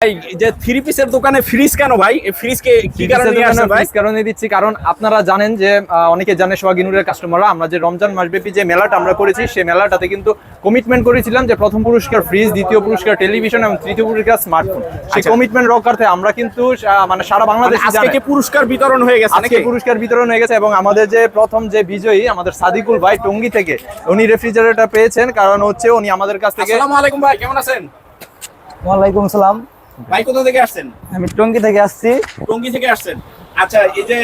ভাই যে থ্রি পিসের দোকানে ফ্রিজ কেন ভাই? এই ফ্রিজকে কি কারণে নিয়ে আসছেন ভাই? কারণে দিচ্ছি, কারণ আপনারা জানেন যে অনেকে জানে সোহাগিনুরের কাস্টমাররা আমরা যে রমজান মাসব্যাপী যে মেলাটা আমরা করেছি সেই মেলাটাতে কিন্তু কমিটমেন্ট করেছিলাম যে প্রথম পুরস্কার ফ্রিজ, দ্বিতীয় পুরস্কার টেলিভিশন এবং তৃতীয় পুরস্কার স্মার্টফোন। সেই কমিটমেন্ট রক্ষার্থে আমরা কিন্তু মানে সারা বাংলাদেশে আজকে কি পুরস্কার বিতরণ হয়ে গেছে? আজকে পুরস্কার বিতরণ হয়ে গেছে এবং আমাদের যে প্রথম যে বিজয়ী আমাদের সাদিকুল ভাই টঙ্গী থেকে উনি রেফ্রিজারেটর পেয়েছেন, কারণ হচ্ছে উনি আমাদের কাছ থেকে। আসসালামু আলাইকুম ভাই, কেমন আছেন? ওয়ালাইকুম আসসালাম। ভাই কোথা থেকে আসছেন? আমি টঙ্গী থেকে আসছি। টঙ্গী থেকে আসছেন, আচ্ছা। এই যে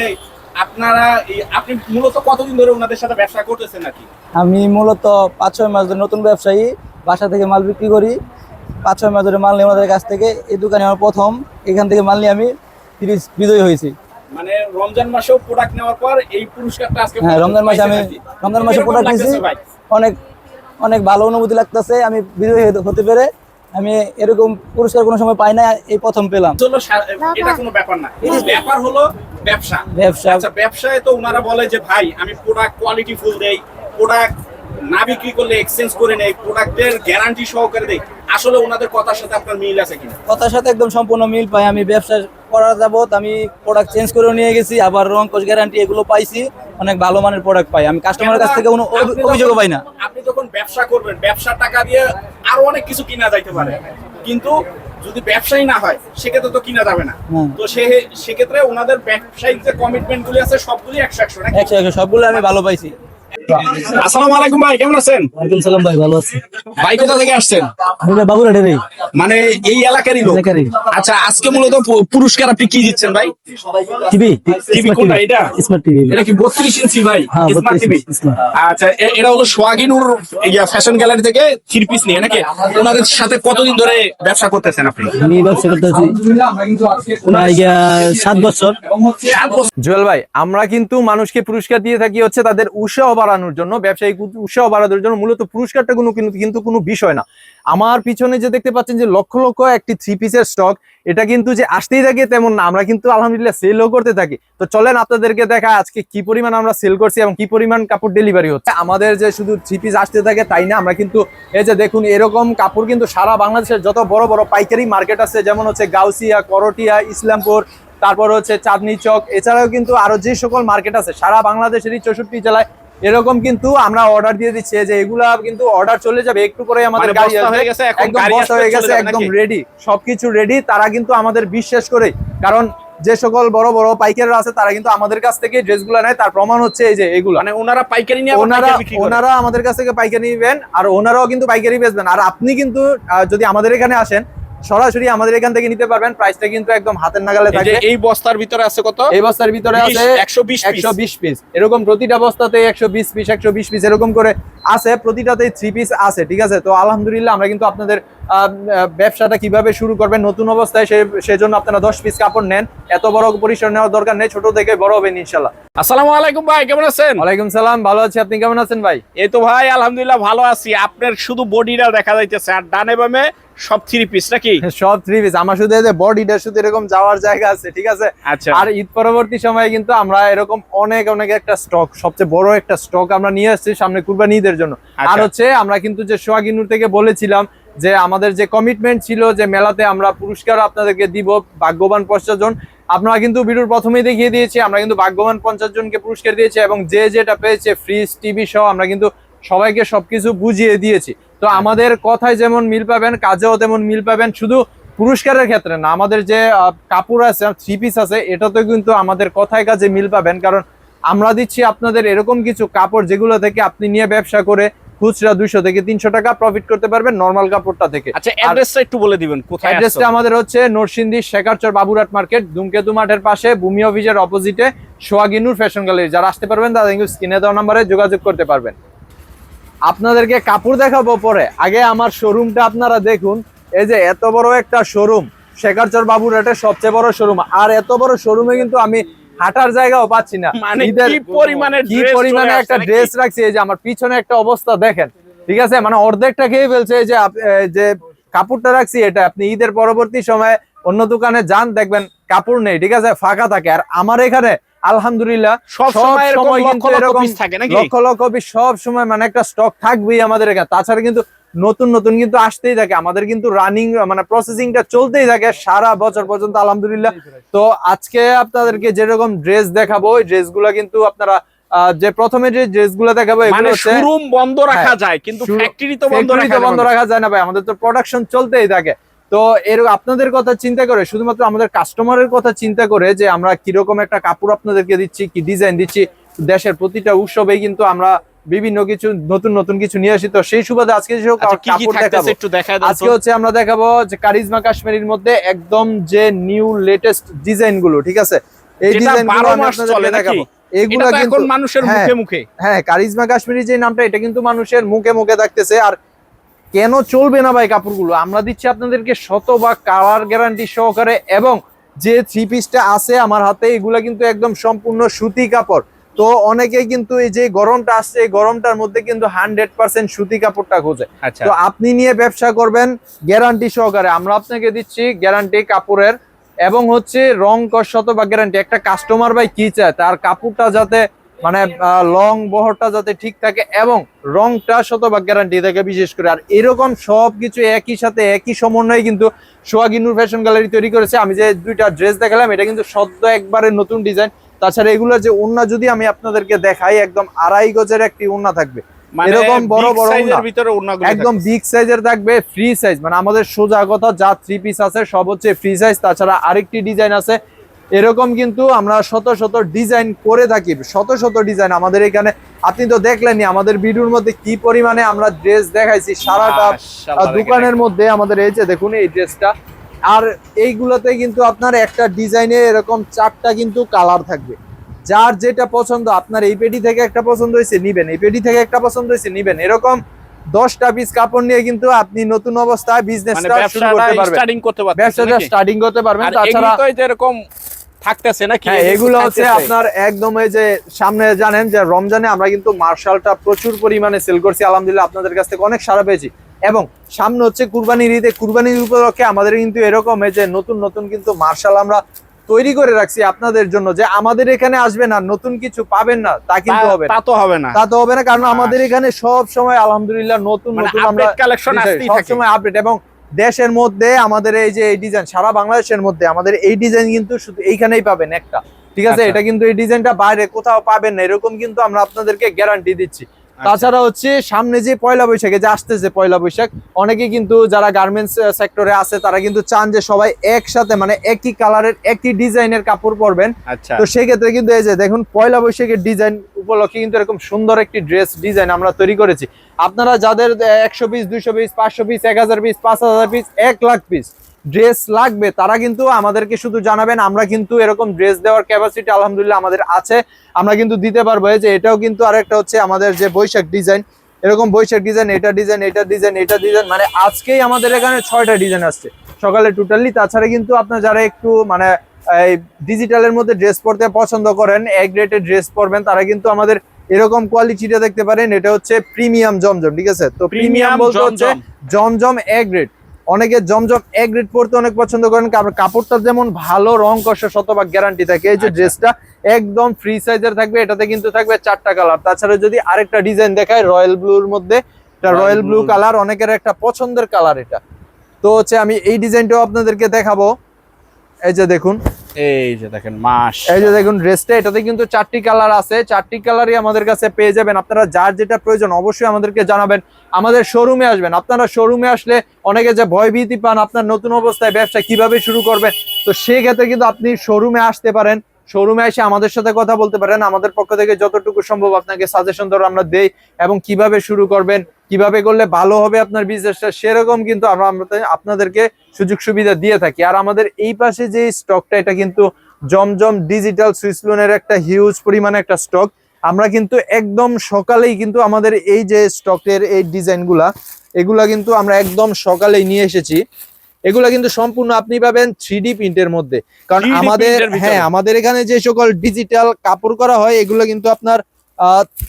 আপনি মূলত কতদিন ধরে ওনাদের সাথে ব্যবসা করতেছেন নাকি? আমি মূলত 5-6 মাস ধরে নতুন ব্যবসায়ী, বাসা থেকে মাল বিক্রি করি। 5-6 মাস ধরে মাল নিই ওনাদের কাছ থেকে। এই দোকানে আমার প্রথম, এখান থেকে মাল নিয়ে আমি বিজয়ী হয়েছি। মানে রমজান মাসেও প্রোডাক্ট নেওয়ার পর এই পুরস্কারটা আজকে? হ্যাঁ, রমজান মাসে প্রোডাক্ট নিয়েছি। অনেক অনেক ভালো অনুভূতি লাগতেছে আমি বিজয়ী হতে পেরে। আমি এরকম পুরস্কার কোনো সময় পাই না, এই প্রথম পেলাম। এটা কোনো ব্যাপার না, ব্যাপার হলো ব্যবসা। আচ্ছা, ব্যবসায় তো ওনারা বলে যে ভাই আমি প্রোডাক্ট কোয়ালিটি ফুল দেই, প্রোডাক্ট না বিক্রি করলে এক্সচেঞ্জ করে নেই, প্রোডাক্টের গ্যারান্টি সহকারে দেই। আসলে ওনাদের কথার সাথে আপনার মিল আছে কিনা? কথার সাথে একদম সম্পূর্ণ মিল পাই। আমি ব্যবসা করার যাবত আমি প্রোডাক্ট চেঞ্জ করে নিয়ে গেছি, আবার রং কোচ গ্যারান্টি এগুলো পাইছি। অনেক ভালো মানের প্রোডাক্ট পাই আমি, কাস্টমারের কাছ থেকে কোনো অভিযোগ পাই না। আপনি যখন ব্যবসা করবেন, ব্যবসার টাকা দিয়ে আরো অনেক কিছু কিনা যাইতে পারে, কিন্তু যদি ব্যবসায়ী না হয় সেক্ষেত্রে তো কিনা যাবে না। তো সেক্ষেত্রে ওনাদের ব্যবসায়িক যে কমিটমেন্ট গুলি আছে সবগুলি 100-100 নাকি? 100 সবগুলো আমি ভালো পাইছি। আসসালামু আলাইকুম ভাই, কেমন আছেন? ওয়ালাইকুম সালাম ভাই, ভালো আছি। ভাই কোথা থেকে আসছেন? আমি বাবুরাটেরই, মানে এই এলাকারই লোক? আচ্ছা, আজকে মূলত পুরস্কার আপনি কি দিচ্ছেন ভাই? টিভি কোনটা এটা? Smart TV. এটা কি 32 ইঞ্চি ভাই? হ্যাঁ, স্মার্ট টিভি। আচ্ছা, এটা হলো সোহাগিনুর ফ্যাশন গ্যালারি থেকে থ্রি পিস নিয়ে নাকি? ওনাদের সাথে কতদিন ধরে ব্যবসা করতেছেন আপনি? আমি ব্যবসা করতেছি 7 বছর। জুয়েল ভাই, আমরা কিন্তু মানুষকে পুরস্কার দিয়ে থাকি হচ্ছে তাদের উৎসাহ বাড়ানোর জন্য, ব্যবসায়িক উৎসাহ বাড়ানোর জন্য। মূলত পুরস্কারটা কিন্তু কোনো বিষয় না। আমার পিছনে যে দেখতে পাচ্ছেন যে লক্ষ লক্ষ একটি থ্রি পিসের স্টক, এটা কিন্তু যে আসতেই থাকে তেমন না, আমরা কিন্তু আলহামদুলিল্লাহ সেলও করতে থাকি। তো চলেন আপনাদেরকে দেখা আজকে কি পরিমাণ আমরা সেল করছি এবং কি পরিমাণ কাপড় ডেলিভারি হচ্ছে। আমাদের যে শুধু থ্রি পিস আসতে থাকে তাই না, আমরা কিন্তু এই যে দেখুন এরকম কাপড় কিন্তু সারা বাংলাদেশের যত বড় বড় পাইকারি মার্কেট আছে, যেমন হচ্ছে গাউসিয়া, করটিয়া, ইসলামপুর, তারপর হচ্ছে চাঁদনি চক, এছাড়াও কিন্তু আরো যে সকল মার্কেট আছে সারা বাংলাদেশেরই 64 জেলায় এরকম কিন্তু আমরা অর্ডার দিয়ে দিচ্ছি যে এগুলা কিন্তু অর্ডার চলে যাবে একটু পরে। আমাদের গাড়ি একদম বস্তা হয়ে গেছে, একদম রেডি, সবকিছু রেডি। তারা কিন্তু আমাদের বিশ্বাস করে, কারণ যে সকল বড় বড় পাইকাররা আছে তারা কিন্তু আমাদের কাছ থেকে ড্রেসগুলো নেয়। তার প্রমাণ হচ্ছে এই যে এগুলো, মানে ওনারা পাইকারি নিয়ে ওনারা আমাদের কাছ থেকে পাইকারি নেবেন আর ওনারাও কিন্তু পাইকারি বেচবেন। আর আপনি কিন্তু যদি আমাদের এখানে আসেন সরাসরি আমাদের এখান থেকে নিতে পারবেন। প্রাইসটা কিন্তু একদম হাতের নাগালে থাকে। এই বস্তার ভিতরে আছে কত? এই বস্তার ভিতরে আছে 120 পিস। এরকম প্রতিটা বস্তাতে 120 পিস 120 পিস এরকম করে আছে, প্রতিটাতেই 3 পিস আছে, ঠিক আছে? তো আলহামদুলিল্লাহ আমরা কিন্তু আপনাদের ব্যবসাটা কিভাবে শুরু করবেন নতুন অবস্থায় সেজন্য আপনারা 10 পিস কাপড় নেন। এত বড় পরিসর নেওয়ার দরকার নেই, ছোট থেকে বড় হবেন ইনশাআল্লাহ। আসসালামু আলাইকুম ভাই, কেমন আছেন? ওয়ালাইকুম সালাম, ভালো আছি। আপনি কেমন আছেন ভাই? এই তো ভাই আলহামদুলিল্লাহ ভালো আছি। আপনার শুধু বডিটা দেখা যাইতেছে আর ডানে বামে সব থ্রি পিস নাকি? সব থ্রি পিস। আমার শুধু বডিটা শুধু এরকম যাওয়ার জায়গা আছে, ঠিক আছে? আচ্ছা। আর ঈদ পরবর্তী সময়ে কিন্তু আমরা এরকম অনেক একটা স্টক, সবচেয়ে বড় একটা স্টক আমরা নিয়ে আসছি সামনে কুরবানি ঈদের জন্য। আর হচ্ছে আমরা কিন্তু যে সোহাগিনুর থেকে বলেছিলাম যে আমাদের যে কমিটমেন্ট ছিল যে মেলাতে আমরা পুরস্কার আপনাদেরকে দিব, ভাগ্যবান 50 জন। আপনারা কিন্তু ভিডিওর প্রথমেই দেখিয়ে দিয়েছি, আমরা কিন্তু ভাগ্যবান 50 জনকে পুরস্কার দিয়েছি এবং যে যেটা পেয়েছে ফ্রিজ, টিভি সহ আমরা কিন্তু সবাইকে সবকিছু বুঝিয়ে দিয়েছি। তো আমাদের কথায় যেমন মিল পাবেন, কাজেও তেমন মিল পাবেন। শুধু পুরস্কারের ক্ষেত্রে না, আমাদের যে কাপড় আছে, থ্রি পিস আছে, এটাতে কিন্তু আমাদের কথায় কাজে মিল পাবেন। কারণ আমরা দিচ্ছি আপনাদের এরকম কিছু কাপড় যেগুলো থেকে আপনি নিয়ে ব্যবসা করে খুচরা 200 থেকে 300 টাকা প্রফিট করতে পারবেন নরমাল কাপড়টা থেকে। আচ্ছা, অ্যাড্রেসটা একটু বলে দিবেন কোথায়? অ্যাড্রেসটা আমাদের হচ্ছে নরসিংদী শেখারচর বাবুরাট মার্কেট, ধূমকেতু মাঠের পাশে, ভূমি অফিসের অপোজিটে সোহাগিনুর ফ্যাশন গ্যালারি। যারা আসতে পারবেন তারা কিন্তু স্ক্রিনে দেওয়া নম্বরে যোগাযোগ করতে পারবেন। আপনাদেরকে কাপড় দেখাবো পরে, আগে আমার শোরুমটা আপনারা দেখুন। এই যে এত বড় একটা শোরুম, শেখারচর বাবুরাটের সবচেয়ে বড় শোরুম। আর এত বড় শোরুমে কিন্তু আমি হাঁটার জায়গাও পাচ্ছি না। মানে কি পরিমাণে একটা ড্রেস রাখছি। এই যে আমার পিছনে একটা অবস্থা দেখেন, ঠিক আছে? মানে অর্ধেকটা খেয়ে ফেলছে। এই যে কাপড়টা রাখছি, এটা আপনি ঈদের পরবর্তী সময় অন্য দোকানে যান, দেখবেন কাপড় নেই, ঠিক আছে, ফাঁকা থাকে। আর আমার এখানে আলহামদুলিল্লাহ সব সময় কিন্তু এরকম লক্ষ লক্ষ পিস সব সময় মানে একটা স্টক থাকবেই আমাদের এখানে। তাছাড়া কিন্তু নতুন নতুন কিন্তু আসতেই থাকে, আমাদের কিন্তু রানিং মানে প্রসেসিংটা চলতেই থাকে সারা বছর পর্যন্ত আলহামদুলিল্লাহ। তো আজকে আপনাদেরকে যেরকম ড্রেস দেখাবো ওই ড্রেসগুলো কিন্তু আপনারা যে প্রথমে যে ড্রেসগুলো দেখাবো মানে এগুলো হচ্ছে শোরুম বন্ধ রাখা যায় কিন্তু ফ্যাক্টরি তো বন্ধ রাখা যায় না ভাই, আমাদের তো প্রোডাকশন চলতেই থাকে। তো এর আপনাদের কথা চিন্তা করে, শুধুমাত্র আমাদের কাস্টমারের কথা চিন্তা করে যে আমরা কিরকম একটা কাপড় আপনাদেরকে দিচ্ছি, কি ডিজাইন দিচ্ছি, দেশের প্রতিটা উৎসবে কিন্তু আমরা বিভিন্ন কিছু নতুন নতুন কিছু নিয়ে আসি। তো সেই সুবাদে আজকে যে কাপড় দেখাবো, একটু দেখায় দাও। আজকে হচ্ছে আমরা দেখাবো যে কারিজমা কাশ্মীরির মধ্যে একদম যে নিউ লেটেস্ট ডিজাইন গুলো, ঠিক আছে, এই ডিজাইনগুলো আমি আপনাদেরকে দেখাবো। এগুলো কিন্তু মানুষের মুখে মুখে, হ্যাঁ কারিজমা কাশ্মীরি যে নামটা এটা কিন্তু মানুষের মুখে মুখে থাকতেছে। আর কেন চলবে না ভাই কাপড়গুলো, আমরা দিচ্ছি আপনাদেরকে শতভাগ কালার গ্যারান্টি সহকারে, এবং যে থ্রি পিসটা আছে আমার হাতে এগুলা কিন্তু একদম সম্পূর্ণ সুতি কাপড়। তো অনেকেই কিন্তু এই যে গরমটা আসছে এই গরমটার মধ্যে কিন্তু 100% সুতি কাপড়টা খোঁজে। তো আপনি নিয়ে ব্যবসা করবেন গ্যারান্টি সহকারে, আমরা আপনাকে দিচ্ছি গ্যারান্টি কাপড়ের, এবং হচ্ছে রং কস শতভাগ গ্যারান্টি। একটা কাস্টমার ভাই কি চায়, তার কাপড়টা যাতে মানে লং বহরটা যাতে ঠিক থাকে এবং রংটা শতভাগ গ্যারান্টি থাকে বিশেষ করে। আর এরকম সবকিছু একই সাথে একই সমন্বয়ে কিন্তু সোহাগী নূর ফ্যাশন গ্যালারি তৈরি করেছে। আমি যে দুইটা ড্রেস দেখালাম এটা কিন্তু সদ্য একবারে নতুন ডিজাইন। তাছাড়া এগুলোর যে ওড়না যদি আমি আপনাদেরকে দেখাই, একদম 2.5 গজের একটি ওড়না থাকবে, এরকম বড় বড় একদম বিগ সাইজের থাকবে, ফ্রি সাইজ। মানে আমাদের সোজা কথা যা থ্রি পিস আছে সব হচ্ছে ফ্রি সাইজ। তাছাড়া আরেকটি ডিজাইন আছে এরকম, কিন্তু আমরা শত শত ডিজাইন করে থাকি, শত শত ডিজাইন আমাদের এখানে। আপনি তো দেখলেনই আমাদের ভিডিওর মধ্যে কি পরিমাণে আমরা ড্রেস দেখাইছি সারাটা দোকানের মধ্যে। আমাদের এই যে দেখুন এই ড্রেসটা, আর এইগুলোতে কিন্তু আপনার একটা ডিজাইনে এরকম 4টা কিন্তু কালার থাকবে। যার যেটা পছন্দ, আপনার এই পেটি থেকে একটা পছন্দ হয়েছে নিবেন, এই পেটি থেকে একটা পছন্দ হয়েছে নিবেন, এরকম 10টা পিস কাপড় নিয়ে কিন্তু আপনি নতুন অবস্থায় বিজনেসটা শুরু করতে পারবেন, ব্যবসাটা স্টার্টিং করতে পারবেন। তাছাড়া এরকম থাকতেছে নাকি, এগুলো হচ্ছে আপনার একদম এই যে সামনে জানেন যে রমজানে আমরা কিন্তু মার্শালটা প্রচুর পরিমাণে সেল করছি আলহামদুলিল্লাহ, আপনাদের কাছ থেকে অনেক সাড়া পেয়েছি। এবং সামনে হচ্ছে কুরবানির ঈদে, কুরবানির উপলক্ষে আমাদের কিন্তু এরকম এই যে নতুন নতুন কিন্তু মার্শাল আমরা তৈরি করে রাখছি আপনাদের জন্য, যে আমাদের এখানে আসবেন আর নতুন কিছু পাবেন না তা কিন্তু হবে না, তা তো হবে না। কারণ আমাদের এখানে সব সময় আলহামদুলিল্লাহ নতুন নতুন আমরা সব সময় আপডেট, এবং দেশের মধ্যে আমাদের এই যে এই ডিজাইন সারা বাংলাদেশের মধ্যে আমাদের এই ডিজাইন কিন্তু শুধু এইখানেই পাবেন একটা, ঠিক আছে। এটা কিন্তু এই ডিজাইনটা বাইরে কোথাও পাবেন না, এরকম কিন্তু আমরা আপনাদেরকে গ্যারান্টি দিচ্ছি। তাছাড়া হচ্ছে সামনে যে পয়লা বৈশাখে যে আসতেছে পয়লা বৈশাখ, অনেকে কিন্তু যারা গার্মেন্টস সেক্টরে আছে তারা কিন্তু চান যে সবাই একসাথে মানে একই কালারের একই ডিজাইনের কাপড় পরবেন। তো সেক্ষেত্রে কিন্তু এই যে দেখুন পয়লা বৈশাখের ডিজাইন উপলক্ষে কিন্তু এরকম সুন্দর একটি ড্রেস ডিজাইন আমরা তৈরি করেছি। আপনারা যাদের 100 piece 200 piece 500 piece 1000 piece 5000 piece 1 lakh piece dress লাগবে তারা কিন্তু আমাদেরকে শুধু জানাবেন, আমরা কিন্তু এরকম ড্রেস দেওয়ার ক্যাপাসিটি আলহামদুলিল্লাহ আমাদের আছে, আমরা কিন্তু দিতে পারবো। এই যে এটাও কিন্তু আরেকটা হচ্ছে আমাদের যে বৈশাখ ডিজাইন, এরকম বৈশাখ ডিজাইন, এটা ডিজাইন, এটা ডিজাইন, এটা ডিজাইন, মানে আজকেই আমাদের এখানে 6টা ডিজাইন আসছে সকালে টোটালি। তাছাড়া কিন্তু আপনার যারা একটু মানে এই ডিজিটালের মধ্যে ড্রেস পরতে পছন্দ করেন, এ গ্রেডের ড্রেস পরবেন, তারা কিন্তু আমাদের এরকম কোয়ালিটিটা দেখতে পারেন। এটা হচ্ছে প্রিমিয়াম জমজম, ঠিক আছে। তো প্রিমিয়াম বলতে হচ্ছে জমজম এ গ্রেড। অনেকে জমজম এ গ্রেড পরতে অনেক পছন্দ করেন, কারণ কাপড়টা যেমন ভালো, রং কষা শতভাগ গ্যারান্টি থাকে। এই যে ড্রেসটা একদম ফ্রি সাইজের থাকবে, এটাতে কিন্তু থাকবে 4টা কালার। তাছাড়া যদি আরেকটা ডিজাইন দেখায় রয়্যাল ব্লুর মধ্যে, এটা রয়্যাল ব্লু কালার, অনেকের একটা পছন্দের কালার এটা। তো হচ্ছে আমি এই ডিজাইনটাও আপনাদেরকে দেখাবো। এই যে দেখুন, এই যে দেখেন মাশাআল্লাহ, এই যে দেখুন ড্রেসটা, এটাতে কিন্তু 4টি কালার আছে, 4টি কালারই আমাদের কাছে পেয়ে যাবেন। আপনারা যার যেটা প্রয়োজন অবশ্যই আমাদেরকে জানাবেন, আমাদের শোরুমে আসবেন। আপনারা শোরুমে আসলে অনেকে যে ভয় ভীতি পান আপনার নতুন অবস্থায় ব্যবসা কিভাবে শুরু করবেন, তো সেই ক্ষেত্রে কিন্তু আপনি শোরুমে আসতে পারেন, শোরুমে এসে আমাদের সাথে কথা বলতে পারেন। আমাদের পক্ষ থেকে যতটুকু সম্ভব আপনাকে সাজেশন ধরে আমরা দেই, এবং কিভাবে শুরু করবেন, কিভাবে করলে ভালো হবে আপনার বিজনেসটা, সেরকম কিন্তু আমরা আপনাদেরকে সুযোগ সুবিধা দিয়ে থাকি। আর আমাদের এই পাশে যে স্টকটা, এটা কিন্তু জমজম ডিজিটাল সুইস লোনের একটা হিউজ পরিমাণে একটা স্টক। আমরা কিন্তু একদম সকালেই কিন্তু আমাদের এই যে স্টকের এই ডিজাইনগুলা, এগুলা কিন্তু আমরা একদম সকালেই নিয়ে এসেছি। এগুলা কিন্তু সম্পূর্ণ আপনি পাবেন 3D প্রিন্টের মধ্যে, কারণ আমাদের এখানে যে সকল ডিজিটাল কাপড় করা হয় এগুলো কিন্তু আপনার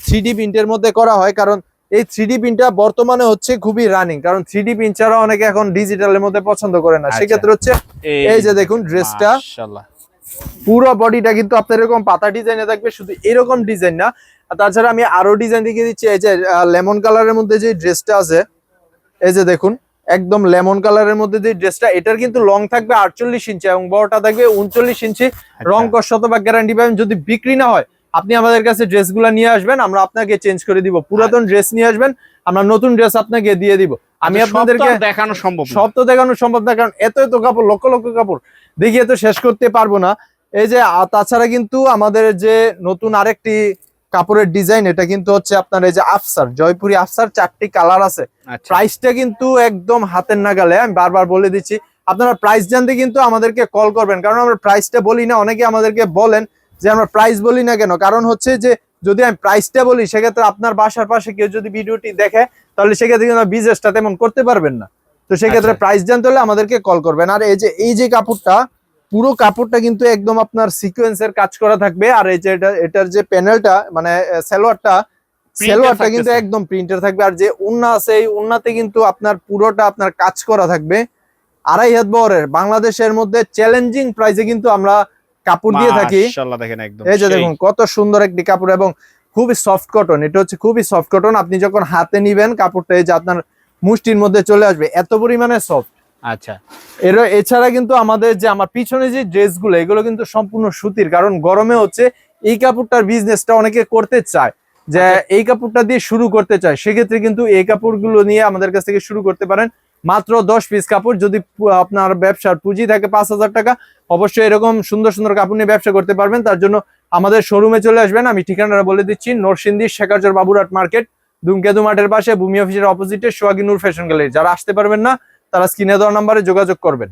3D প্রিন্টের মধ্যে করা হয়। কারণ এই 3D প্রিন্টটা বর্তমানে হচ্ছে খুবই রানিং, কারণ 3D প্রিন্ট ছাড়া অনেকে এখন ডিজিটালের মধ্যে পছন্দ করে না। সেক্ষেত্রে হচ্ছে এই যে দেখুন ড্রেসটা পুরো বডিটা কিন্তু আপনার এরকম পাতা ডিজাইনে থাকবে, শুধু এরকম ডিজাইন না, তাছাড়া আমি আরো ডিজাইন দেখিয়ে দিচ্ছি। এই যে লেমন কালারের মধ্যে যে ড্রেসটা আছে, এই যে দেখুন একদম লেমন কালারের মধ্যে যে ড্রেসটা, এটার কিন্তু লং থাকবে 48 ইঞ্চি এবং বড়টা থাকবে 39 ইঞ্চি। রং কস শতভাগ গ্যারান্টি পাবেন। যদি বিক্রি না হয় আপনি আমাদের কাছে ড্রেসগুলো নিয়ে আসবেন, আমরা আপনাকে চেঞ্জ করে দিব। পুরাতন ড্রেস নিয়ে আসবেন, আমরা নতুন ড্রেস আপনাকে দিয়ে দিব। আমি আপনাদেরকে দেখানো সম্ভব না, সব তো দেখানো সম্ভব না, কারণ এত কাপড়, লক্ষ লক্ষ কাপড় দেখিয়ে তো শেষ করতে পারবো না। এই যে তাছাড়া কিন্তু আমাদের যে নতুন আরেকটি কাপড়ের ডিজাইন, এটা কিন্তু হচ্ছে আপনার এই যে আফসার, জয়পুরি আফসার, 4টি কালার আছে। প্রাইসটা কিন্তু একদম হাতের নাগালে, আমি বারবার বলে দিচ্ছি। আপনারা প্রাইস জানতে কিন্তু আমাদেরকে কল করবেন, কারণ আমরা প্রাইসটা বলি না। অনেকে আমাদেরকে বলেন যে আমরা প্রাইস বলি না কেন, কারণ হচ্ছে যে যদি আমি প্রাইসটা বলি সেক্ষেত্রে আপনার বাসার পাশে কেউ যদি ভিডিওটি দেখে তাহলে সেক্ষেত্রে কিন্তু বিজনেসটা তেমন করতে পারবেন না। তো সেক্ষেত্রে প্রাইস জানতে হলে আমাদেরকে কল করবেন। আর এই যে কাপড়টা, পুরো কাপড়টা কিন্তু একদম আপনার সিকোয়েন্সের কাজ করা থাকবে। আর এই যে এটার যে প্যানেলটা মানে সালোয়ারটা কিন্তু একদম প্রিন্টের থাকবে। আর যে ওন্না আছে, এই ওন্নাতে কিন্তু আপনার পুরোটা আপনার কাজ করা থাকবে। 2.5 হাত বহরের বাংলাদেশের মধ্যে চ্যালেঞ্জিং প্রাইসে কিন্তু আমরা কাপড় দিয়ে থাকি। মাশাআল্লাহ, দেখেন একদম এই যে দেখুন কত সুন্দর একটি কাপড় এবং খুবই সফট কটন। এটা হচ্ছে খুবই সফট কটন। আপনি যখন হাতে নিবেন কাপড়টা এই যে আপনার মুষ্টির মধ্যে চলে আসবে, এত পরিমাণে সফট। আচ্ছা, এছাড়া কিন্তু আমাদের যে আমার পিছনে যে ড্রেসগুলো, এগুলো কিন্তু সম্পূর্ণ সুতির, কারণ গরমে হচ্ছে এই কাপড়টার বিজনেসটা অনেকে করতে চায়, যে এই কাপড়টা দিয়ে শুরু করতে চায়। সেক্ষেত্রে কিন্তু এই কাপড়গুলো নিয়ে আমাদের কাছ থেকে শুরু করতে পারেন। মাত্র 10 পিস কাপড়। যদি আপনার ব্যবসার পুঁজি থাকে 5,000 টাকা, অবশ্যই এরকম সুন্দর সুন্দর কাপড় নিয়ে ব্যবসা করতে পারবেন। তার জন্য আমাদের শোরুমে চলে আসবেন। আমি ঠিকানাটা বলে দিচ্ছি, নরসিংদী শেখারচর বাবুরহাট মার্কেট, ধূমকেতু মাঠের পাশে, ভূমি অফিসের অপোজিটে সোহাগী নূর ফ্যাশন গ্যালারি। যারা আসতে পারবেন না তারা স্ক্রিনে দেওয়া নাম্বারে যোগাযোগ করবেন।